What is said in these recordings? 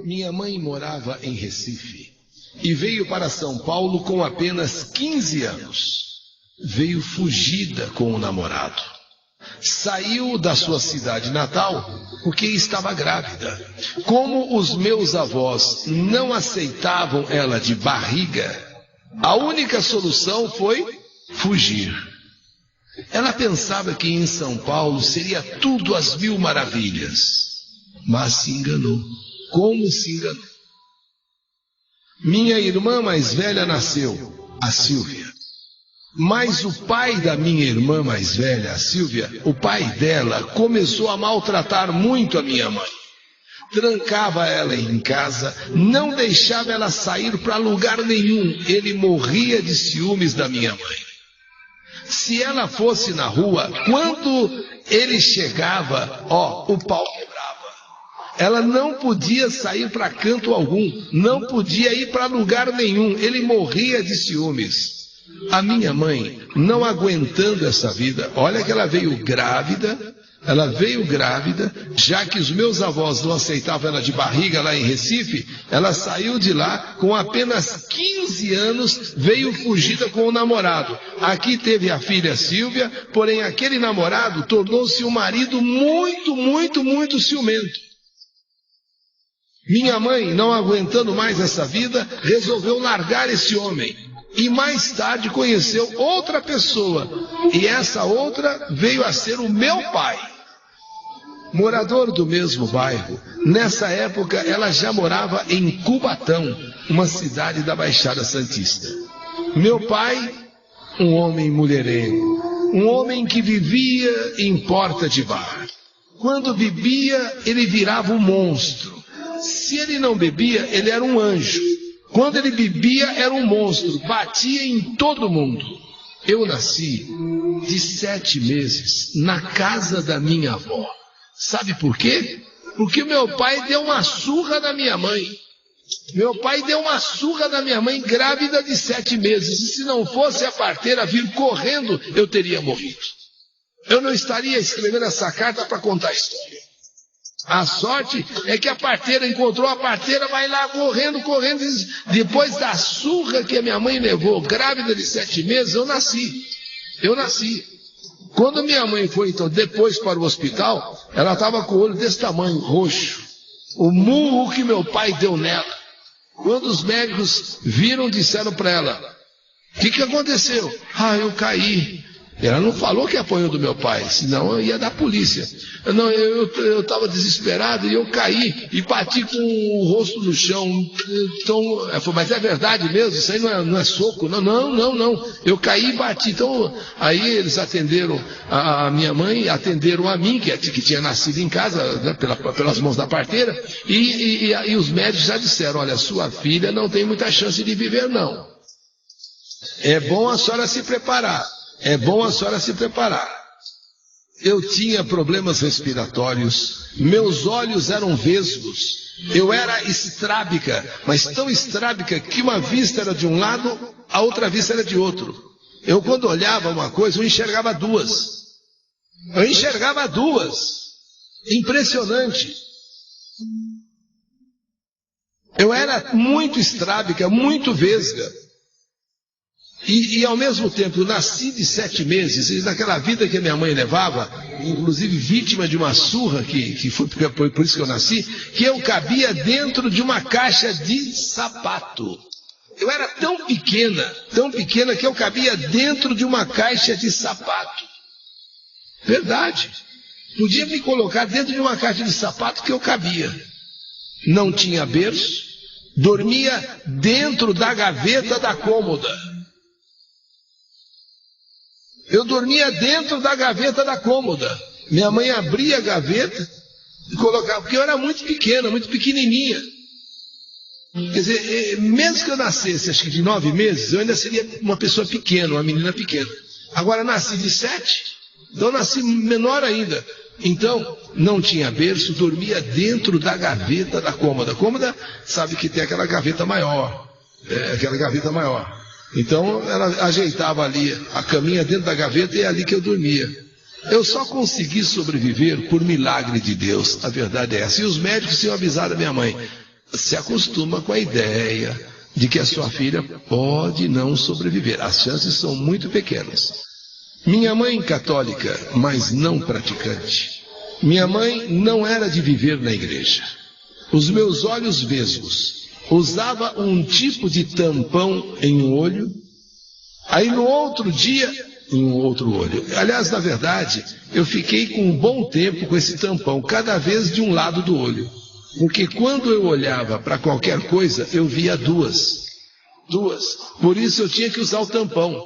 Minha mãe morava em Recife e veio para São Paulo com apenas 15 anos. Veio fugida com o namorado. Saiu da sua cidade natal porque estava grávida. Como os meus avós não aceitavam ela de barriga, a única solução foi fugir. Ela pensava que em São Paulo seria tudo às mil maravilhas, mas se enganou. Como se enganou? Minha irmã mais velha nasceu, a Silvia. Mas o pai da minha irmã mais velha, a Silvia, o pai dela, começou a maltratar muito a minha mãe. Trancava ela em casa, não deixava ela sair para lugar nenhum. Ele morria de ciúmes da minha mãe. Se ela fosse na rua, quando ele chegava, o pau quebrava. Ela não podia sair para canto algum, não podia ir para lugar nenhum. Ele morria de ciúmes. A minha mãe, não aguentando essa vida, olha que ela veio grávida, já que os meus avós não aceitavam ela de barriga lá em Recife, ela saiu de lá com apenas 15 anos, veio fugida com o namorado. Aqui teve a filha Silvia, porém aquele namorado tornou-se um marido muito ciumento. Minha mãe, não aguentando mais essa vida, resolveu largar esse homem. E mais tarde conheceu outra pessoa. E essa outra veio a ser o meu pai. Morador do mesmo bairro. Nessa época ela já morava em Cubatão, uma cidade da Baixada Santista. Meu pai, um homem mulherengo. Um homem que vivia em porta de bar. Quando bebia, ele virava um monstro. Se ele não bebia, ele era um anjo. Quando ele bebia, era um monstro, batia em todo mundo. Eu nasci de 7 meses na casa da minha avó. Sabe por quê? Porque meu pai deu uma surra na minha mãe. Meu pai deu uma surra na minha mãe grávida de 7 meses. E se não fosse a parteira vir correndo, eu teria morrido. Eu não estaria escrevendo essa carta para contar a história. A sorte é que a parteira encontrou, a parteira vai lá correndo. Depois da surra que a minha mãe levou, grávida de 7 meses, eu nasci. Quando minha mãe foi, então, depois para o hospital, ela estava com o olho desse tamanho, roxo. O murro que meu pai deu nela. Quando os médicos viram, disseram para ela, o que aconteceu? Eu caí. Ela não falou que apanhou do meu pai, senão eu ia dar polícia. Não, eu estava desesperado e eu caí e bati com o rosto no chão. Então, mas é verdade mesmo? Isso aí não é soco? Não. Eu caí e bati. Então, aí eles atenderam a minha mãe, atenderam a mim, que tinha nascido em casa, né, pelas mãos da parteira, e os médicos já disseram, olha, sua filha não tem muita chance de viver, não. É bom a senhora se preparar. Eu tinha problemas respiratórios, meus olhos eram vesgos, eu era estrábica, mas tão estrábica que uma vista era de um lado, a outra vista era de outro. Eu quando olhava uma coisa, eu enxergava duas. Impressionante. Eu era muito estrábica, muito vesga. E ao mesmo tempo, eu nasci de 7 meses, e naquela vida que a minha mãe levava, inclusive vítima de uma surra, que foi por isso que eu nasci, que eu cabia dentro de uma caixa de sapato. Eu era tão pequena que eu cabia dentro de uma caixa de sapato. Verdade. Podia me colocar dentro de uma caixa de sapato que eu cabia. Não tinha berço, dormia dentro da gaveta da cômoda. Eu dormia dentro da gaveta da cômoda. Minha mãe abria a gaveta e colocava, porque eu era muito pequena, muito pequenininha. Quer dizer, mesmo que eu nascesse, acho que de 9 meses, eu ainda seria uma pessoa pequena, uma menina pequena. Agora nasci de 7, então nasci menor ainda. Então, não tinha berço, dormia dentro da gaveta da cômoda. Cômoda, sabe que tem aquela gaveta maior. Então ela ajeitava ali a caminha dentro da gaveta e é ali que eu dormia. Eu só consegui sobreviver por milagre de Deus, a verdade é essa. E os médicos tinham avisado a minha mãe, se acostuma com a ideia de que a sua filha pode não sobreviver. As chances são muito pequenas. Minha mãe católica, mas não praticante. Minha mãe não era de viver na igreja. Os meus olhos vesgos. Usava um tipo de tampão em um olho. Aí no outro dia, em um outro olho. Aliás, na verdade, eu fiquei com um bom tempo com esse tampão, cada vez de um lado do olho. Porque quando eu olhava para qualquer coisa, eu via duas. Por isso eu tinha que usar o tampão.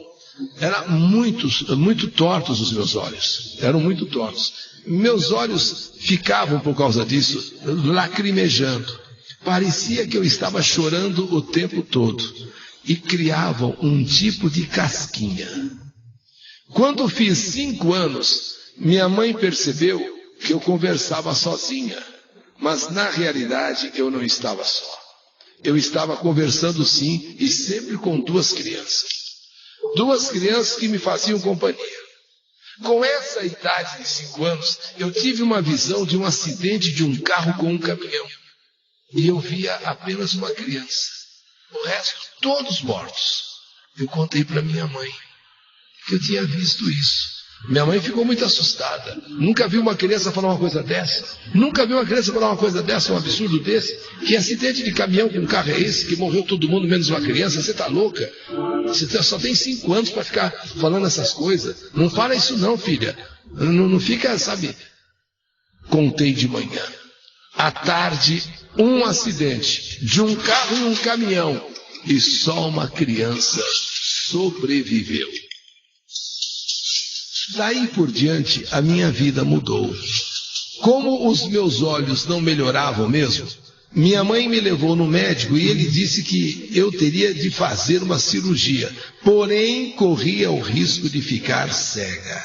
Eram muito tortos os meus olhos. Eram muito tortos. Meus olhos ficavam, por causa disso, lacrimejando. Parecia que eu estava chorando o tempo todo. E criavam um tipo de casquinha. Quando fiz 5 anos, minha mãe percebeu que eu conversava sozinha. Mas na realidade eu não estava só. Eu estava conversando sim, e sempre com 2 crianças. 2 crianças que me faziam companhia. Com essa idade de 5 anos, eu tive uma visão de um acidente de um carro com um caminhão. E eu via apenas uma criança. O resto, todos mortos. Eu contei para minha mãe que eu tinha visto isso. Minha mãe ficou muito assustada. Nunca viu uma criança falar uma coisa dessa. Nunca viu uma criança falar uma coisa dessa, um absurdo desse. Que acidente de caminhão com um carro é esse, que morreu todo mundo menos uma criança? Você está louca? Você só tem 5 anos para ficar falando essas coisas. Não fala isso não, filha. Não fica, sabe? Contei de manhã. À tarde, um acidente de um carro e um caminhão. E só uma criança sobreviveu. Daí por diante, a minha vida mudou. Como os meus olhos não melhoravam mesmo, minha mãe me levou no médico e ele disse que eu teria de fazer uma cirurgia, porém corria o risco de ficar cega.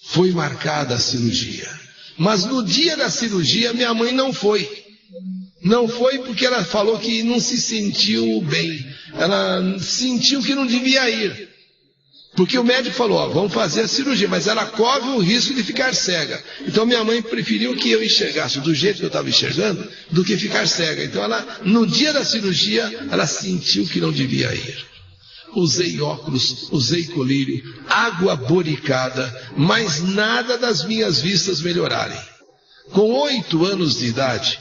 Foi marcada a cirurgia, mas no dia da cirurgia minha mãe não foi. Não foi porque ela falou que não se sentiu bem, ela sentiu que não devia ir. Porque o médico falou, ó, vamos fazer a cirurgia, mas ela corre o risco de ficar cega. Então minha mãe preferiu que eu enxergasse do jeito que eu estava enxergando, do que ficar cega. Então ela, no dia da cirurgia, ela sentiu que não devia ir. Usei óculos, usei colírio, água boricada, mas nada das minhas vistas melhorarem. Com 8 anos de idade,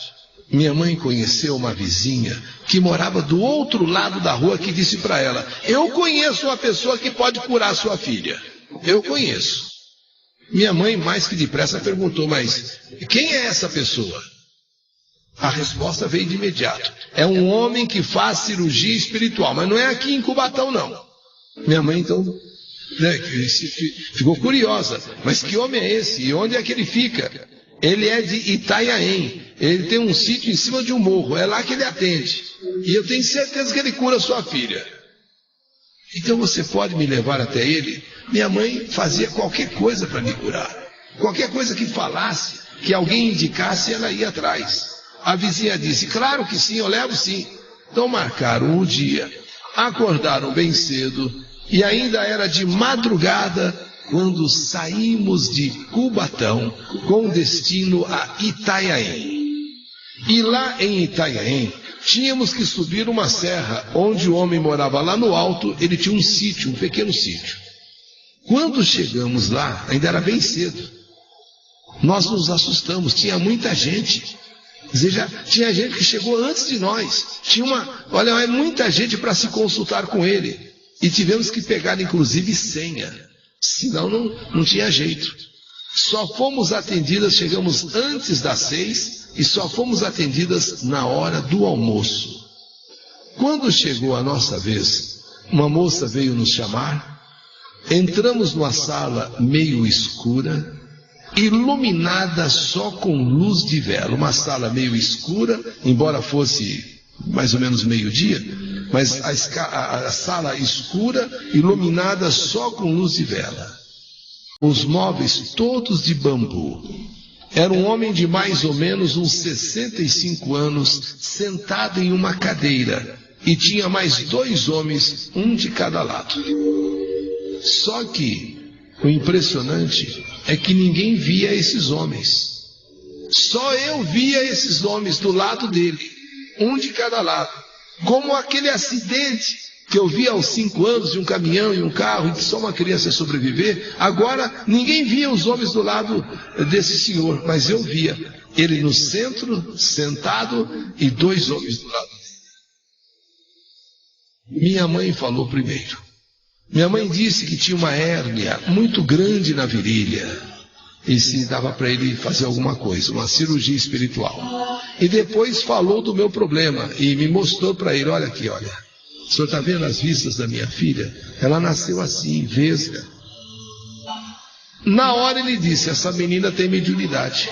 minha mãe conheceu uma vizinha que morava do outro lado da rua que disse para ela, eu conheço uma pessoa que pode curar sua filha. Eu conheço. Minha mãe, mais que depressa, perguntou, mas quem é essa pessoa? A resposta veio de imediato. É um homem que faz cirurgia espiritual, mas não é aqui em Cubatão, não. Minha mãe, então, ficou curiosa. Mas que homem é esse? E onde é que ele fica? Ele é de Itanhaém. Ele tem um sítio em cima de um morro. É lá que ele atende. E eu tenho certeza que ele cura sua filha. Então você pode me levar até ele? Minha mãe fazia qualquer coisa para me curar. Qualquer coisa que falasse, que alguém indicasse, ela ia atrás. A vizinha disse, claro que sim, eu levo sim. Então marcaram o dia, acordaram bem cedo, e ainda era de madrugada, quando saímos de Cubatão, com destino a Itanhaém. E lá em Itanhaém, tínhamos que subir uma serra, onde o homem morava lá no alto, ele tinha um sítio, um pequeno sítio. Quando chegamos lá, ainda era bem cedo, nós nos assustamos, tinha muita gente. Tinha gente que chegou antes de nós. Olha, muita gente para se consultar com ele. E tivemos que pegar, inclusive, senha. Senão não tinha jeito. Só fomos atendidas, chegamos antes das 6 e só fomos atendidas na hora do almoço. Quando chegou a nossa vez, uma moça veio nos chamar. Entramos numa sala meio escura, iluminada só com luz de vela. Uma sala meio escura, embora fosse mais ou menos meio-dia, mas a sala escura, iluminada só com luz de vela. Os móveis todos de bambu. Era um homem de mais ou menos uns 65 anos, sentado em uma cadeira, e tinha mais 2 homens, um de cada lado. Só que o impressionante é que ninguém via esses homens. Só eu via esses homens do lado dele. um de cada lado. Como aquele acidente que eu vi aos 5 anos de um caminhão e um carro e que só uma criança ia sobreviver. Agora ninguém via os homens do lado desse senhor, mas eu via ele no centro, sentado, e 2 homens do lado dele. Minha mãe falou primeiro. Minha mãe disse que tinha uma hérnia muito grande na virilha e se dava para ele fazer alguma coisa, uma cirurgia espiritual. E depois falou do meu problema e me mostrou para ele: olha aqui, olha, o senhor está vendo as vistas da minha filha? Ela nasceu assim, vesga. Na hora ele disse: essa menina tem mediunidade.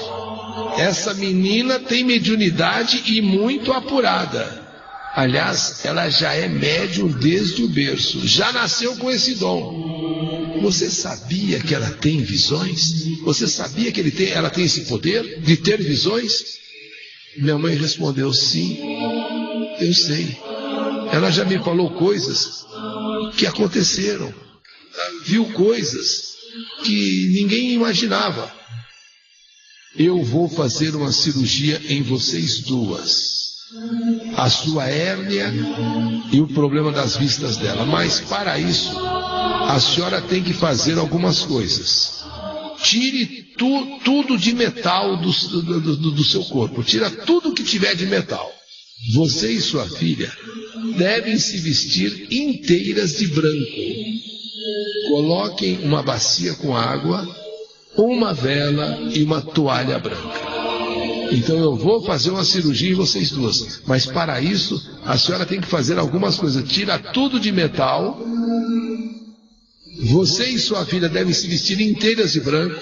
Essa menina tem mediunidade e muito apurada. Aliás, ela já é médium desde o berço, já nasceu com esse dom. Você sabia que ela tem visões? Você sabia que ela tem esse poder de ter visões? Minha mãe respondeu: sim, eu sei. Ela já me falou coisas que aconteceram, viu coisas que ninguém imaginava. Eu vou fazer uma cirurgia em vocês duas. A sua hérnia e o problema das vistas dela. Mas para isso, a senhora tem que fazer algumas coisas. Tire tudo de metal do seu corpo. Tira tudo que tiver de metal. Você e sua filha devem se vestir inteiras de branco. Coloquem uma bacia com água, uma vela e uma toalha branca. Então eu vou fazer uma cirurgia em vocês duas, mas para isso a senhora tem que fazer algumas coisas. Tira tudo de metal. Você e sua filha devem se vestir inteiras de branco,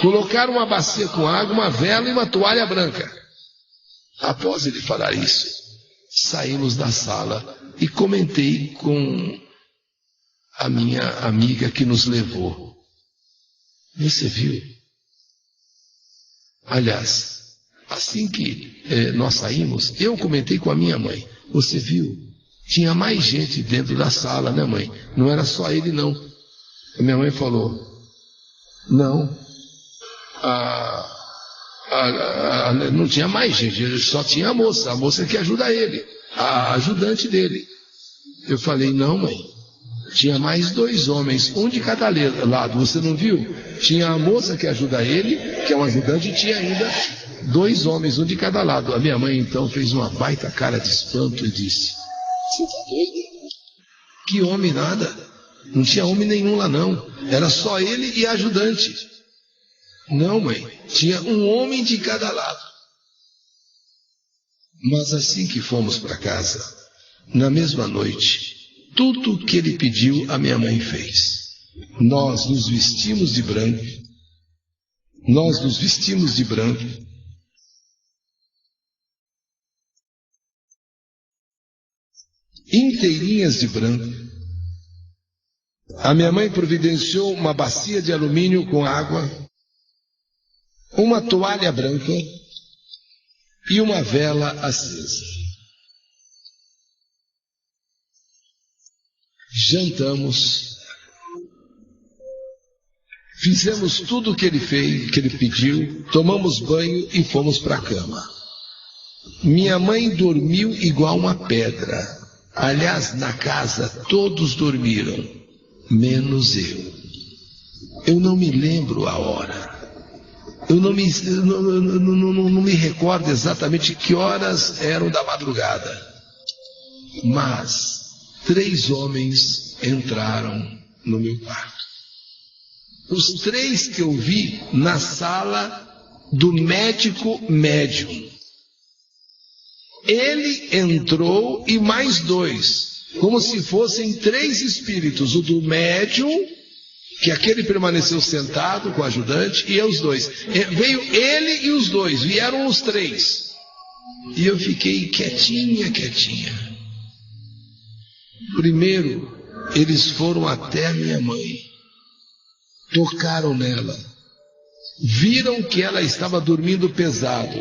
colocar uma bacia com água, uma vela e uma toalha branca. Após ele falar isso, saímos da sala e comentei com a minha amiga que nos levou. Você viu? Aliás, assim que nós saímos, eu comentei com a minha mãe. Você viu? Tinha mais gente dentro da sala, né, mãe? Não era só ele, não. A minha mãe falou: não, não tinha mais gente, só tinha a moça que ajuda ele, a ajudante dele. Eu falei: não, mãe, tinha mais 2 homens, um de cada lado, você não viu? Tinha a moça que ajuda ele, que é um ajudante, e tinha ainda 2 homens, um de cada lado. A minha mãe então fez uma baita cara de espanto e disse: você está doido? Que homem nada? Não tinha homem nenhum lá não, era só ele e a ajudante. Não, mãe, tinha um homem de cada lado. Mas assim que fomos para casa, na mesma noite, tudo o que ele pediu a minha mãe fez. Nós nos vestimos de branco, inteirinhas de branco. A minha mãe providenciou uma bacia de alumínio com água, uma toalha branca e uma vela acesa. Jantamos, fizemos tudo o que ele fez, que ele pediu, tomamos banho e fomos para a cama. Minha mãe dormiu igual uma pedra. Aliás, na casa todos dormiram, menos eu. Eu não me lembro a hora. Eu não me recordo exatamente que horas eram da madrugada. Mas 3 homens entraram no meu quarto. Os 3 que eu vi na sala do médico médium. Ele entrou e mais 2, como se fossem 3 espíritos. O do médium, que aquele permaneceu sentado com o ajudante, e os 2. Veio ele e os 2, vieram os 3. E eu fiquei quietinha. Primeiro, eles foram até a minha mãe, tocaram nela, viram que ela estava dormindo pesado.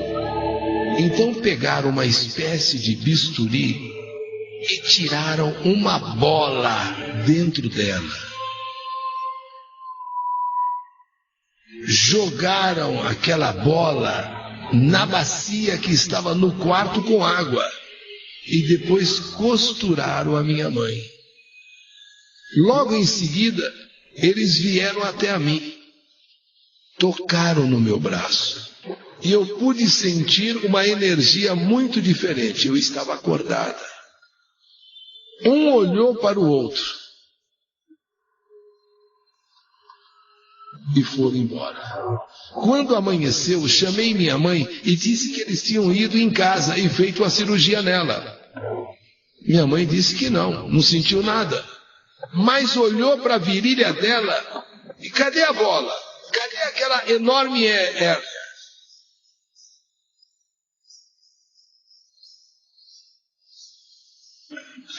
Então pegaram uma espécie de bisturi e tiraram uma bola dentro dela. Jogaram aquela bola na bacia que estava no quarto com água. e depois costuraram a minha mãe. Logo em seguida, eles vieram até a mim, tocaram no meu braço e eu pude sentir uma energia muito diferente. Eu estava acordada. Um olhou para o outro e foram embora. Quando amanheceu, chamei minha mãe e disse que eles tinham ido em casa e feito a cirurgia nela. Minha mãe disse que não sentiu nada, mas olhou para a virilha dela e cadê a bola? Cadê aquela enorme hérnia?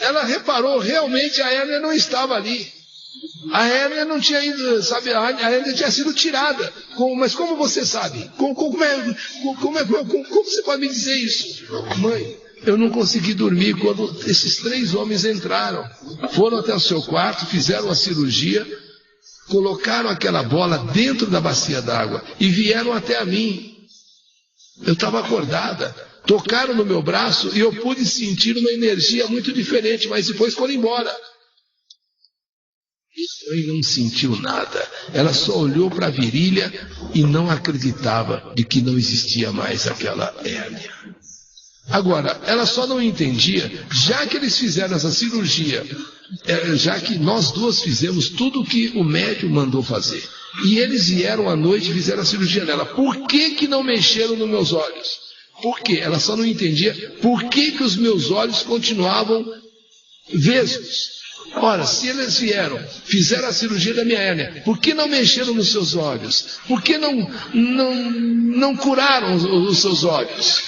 Ela reparou, realmente a hérnia não estava ali. A hérnia não tinha ido, sabe, a hérnia tinha sido tirada. Mas como você sabe? Como você pode me dizer isso? Mãe, eu não consegui dormir quando esses 3 homens entraram. Foram até o seu quarto, fizeram a cirurgia, colocaram aquela bola dentro da bacia d'água e vieram até a mim. Eu estava acordada. Tocaram no meu braço e eu pude sentir uma energia muito diferente, mas depois foram embora. Minha mãe não sentiu nada. Ela só olhou para a virilha e não acreditava de que não existia mais aquela hérnia. Agora, ela só não entendia, já que eles fizeram essa cirurgia, já que nós duas fizemos tudo o que o médium mandou fazer, e eles vieram à noite e fizeram a cirurgia nela, por que não mexeram nos meus olhos? Por quê? Ela só não entendia por que os meus olhos continuavam vesgos. Ora, se eles vieram, fizeram a cirurgia da minha hérnia, por que não mexeram nos seus olhos? Por que não curaram os seus olhos?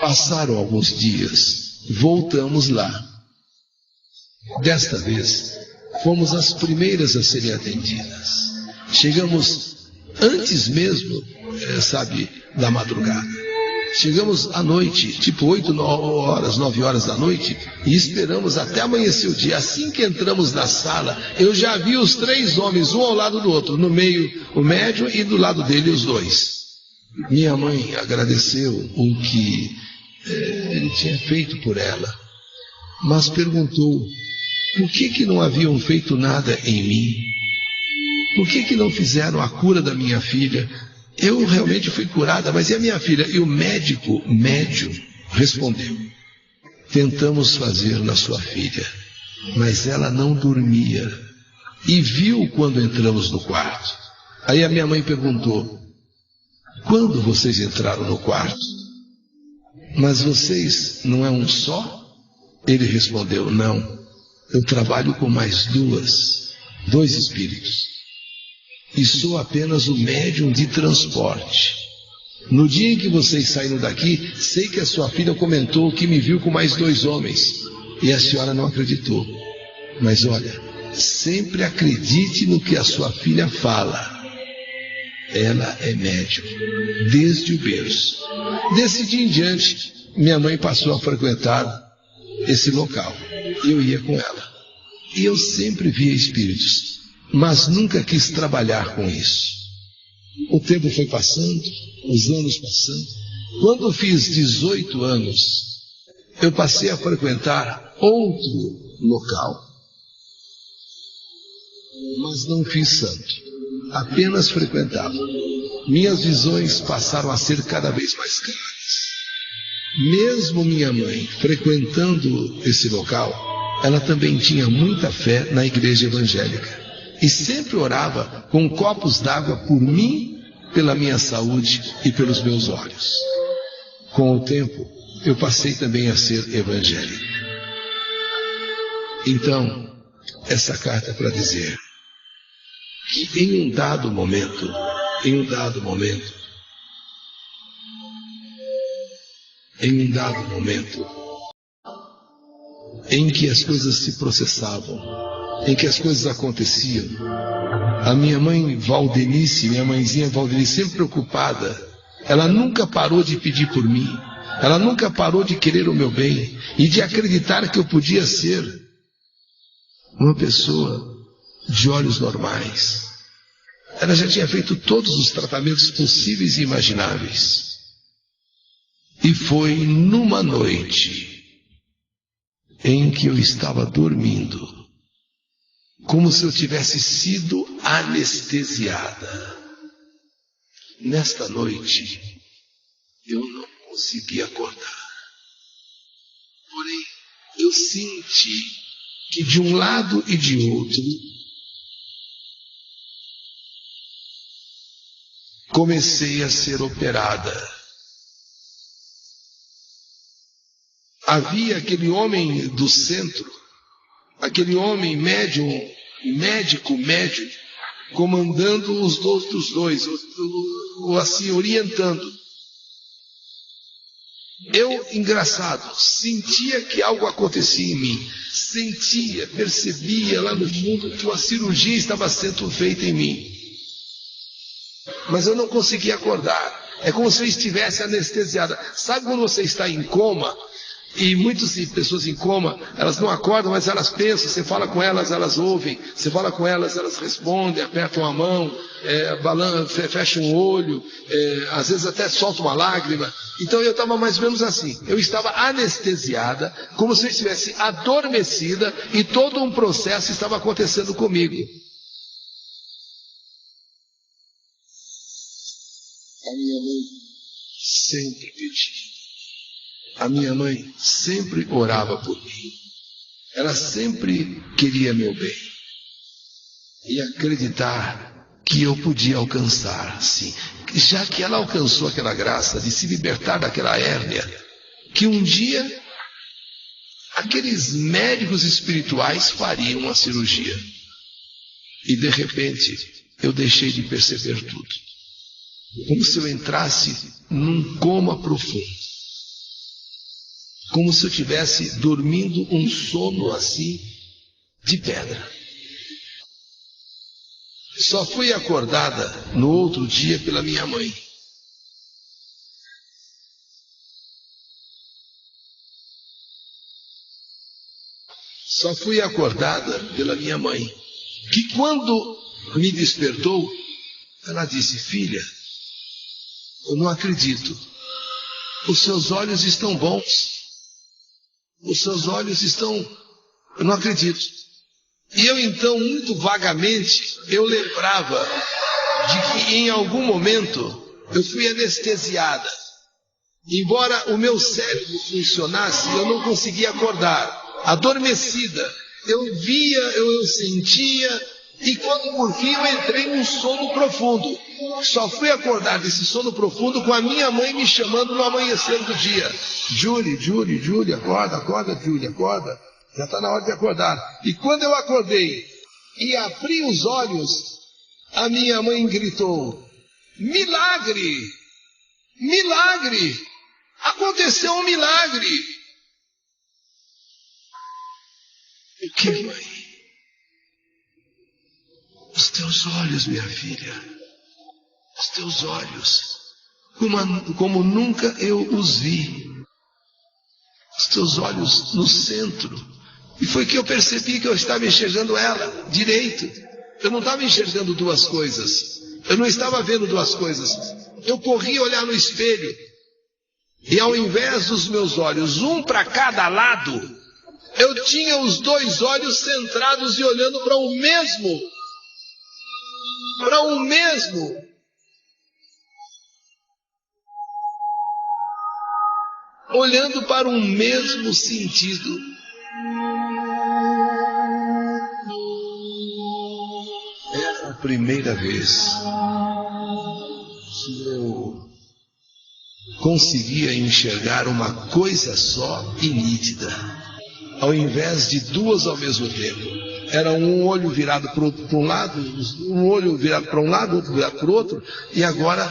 Passaram alguns dias, voltamos lá. Desta vez, fomos as primeiras a serem atendidas. Chegamos antes mesmo, da madrugada. Chegamos à noite, tipo 8 horas, 9 horas da noite, e esperamos até amanhecer o dia. Assim que entramos na sala, eu já vi os 3 homens, um ao lado do outro, no meio o médium e do lado dele os 2. Minha mãe agradeceu o que ele tinha feito por ela, mas perguntou por que não haviam feito nada em mim? Por que não fizeram a cura da minha filha? Eu realmente fui curada, mas e a minha filha? E o médium respondeu: tentamos fazer na sua filha, mas ela não dormia e viu quando entramos no quarto. Aí a minha mãe perguntou: quando vocês entraram no quarto? Mas vocês não é um só? Ele respondeu: não, eu trabalho com mais 2 espíritos. E sou apenas o médium de transporte. No dia em que vocês saíram daqui, sei que a sua filha comentou que me viu com mais 2 homens. E a senhora não acreditou. Mas olha, sempre acredite no que a sua filha fala. Ela é médium, desde o berço. Desse dia em diante, minha mãe passou a frequentar esse local. Eu ia com ela. E eu sempre via espíritos, mas nunca quis trabalhar com isso. O tempo foi passando, os anos passando. Quando fiz 18 anos, eu passei a frequentar outro local. Mas não fiz santo, apenas frequentava. Minhas visões passaram a ser cada vez mais claras. Mesmo minha mãe frequentando esse local, ela também tinha muita fé na igreja evangélica. E sempre orava com copos d'água por mim, pela minha saúde e pelos meus olhos. Com o tempo, eu passei também a ser evangélico. Então, essa carta é para dizer que em um dado momento, em que as coisas se processavam, em que as coisas aconteciam, a minha mãe Valdenice, minha mãezinha Valdenice, sempre preocupada, ela nunca parou de pedir por mim, ela nunca parou de querer o meu bem e de acreditar que eu podia ser uma pessoa de olhos normais. Ela já tinha feito todos os tratamentos possíveis e imagináveis. E foi numa noite em que eu estava dormindo, como se eu tivesse sido anestesiada. Nesta noite, eu não consegui acordar. Porém, eu senti que de um lado e de outro, comecei a ser operada. Havia aquele homem do centro, aquele homem médico, comandando os outros dois, ou assim, orientando. Eu, engraçado, sentia que algo acontecia em mim, percebia lá no fundo que uma cirurgia estava sendo feita em mim. Mas eu não conseguia acordar. É como se eu estivesse anestesiada. Sabe quando você está em coma? E muitas pessoas em coma, elas não acordam, mas elas pensam, você fala com elas, elas ouvem, você fala com elas, elas respondem, apertam a mão, fecham um olho, às vezes até soltam uma lágrima. Então eu estava mais ou menos assim, eu estava anestesiada, como se eu estivesse adormecida e todo um processo estava acontecendo comigo. A minha mãe sempre pedia. A minha mãe sempre orava por mim. Ela sempre queria meu bem. E acreditar que eu podia alcançar, sim. Já que ela alcançou aquela graça de se libertar daquela hérnia, que um dia aqueles médicos espirituais fariam a cirurgia. E de repente eu deixei de perceber tudo. Como se eu entrasse num coma profundo. Como se eu estivesse dormindo um sono assim, de pedra. Só fui acordada no outro dia pela minha mãe. Só fui acordada pela minha mãe, que quando me despertou, ela disse: filha, eu não acredito. Os seus olhos estão bons. Os seus olhos estão... Eu não acredito. E eu então, muito vagamente, eu lembrava de que em algum momento eu fui anestesiada. Embora o meu cérebro funcionasse, eu não conseguia acordar. Adormecida. Eu via, eu sentia... E quando por fim eu entrei num sono profundo. Só fui acordar desse sono profundo com a minha mãe me chamando no amanhecer do dia. Julie, acorda, Julie, acorda. Já está na hora de acordar. E quando eu acordei e abri os olhos, a minha mãe gritou: milagre! Milagre! Aconteceu um milagre! O que, mãe? Os teus olhos, minha filha, os teus olhos, como nunca eu os vi, os teus olhos no centro. E foi que eu percebi que eu estava enxergando ela direito. Eu não estava enxergando duas coisas, eu não estava vendo duas coisas. Eu corri olhar no espelho, e ao invés dos meus olhos, um para cada lado, eu tinha os dois olhos centrados e olhando para o mesmo. Olhando para um mesmo sentido. É a primeira vez que eu conseguia enxergar uma coisa só e nítida, ao invés de duas ao mesmo tempo. Era um olho virado para um lado, um olho virado para um lado, outro virado para o outro, e agora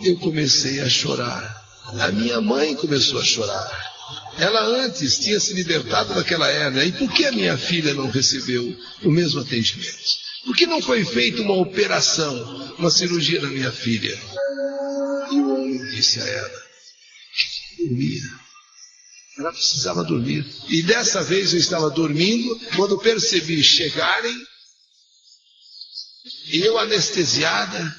eu comecei a chorar. A minha mãe começou a chorar. Ela antes tinha se libertado daquela hérnia. E por que a minha filha não recebeu o mesmo atendimento? Por que não foi feita uma operação, uma cirurgia na minha filha? E o homem disse a ela que dormia. Ela precisava dormir. E dessa vez eu estava dormindo, quando percebi chegarem, e eu anestesiada,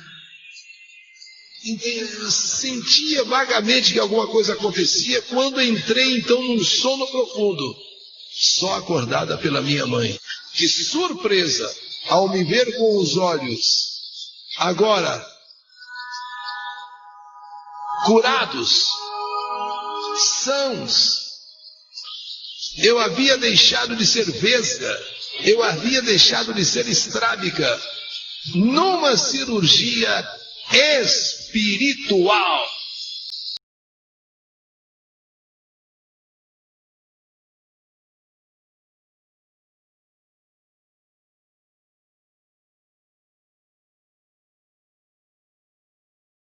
eu sentia vagamente que alguma coisa acontecia, quando entrei então num sono profundo. só acordada pela minha mãe. Que surpresa ao me ver com os olhos agora curados, sãos. Eu havia deixado de ser vesga, eu havia deixado de ser estrábica, numa cirurgia espiritual.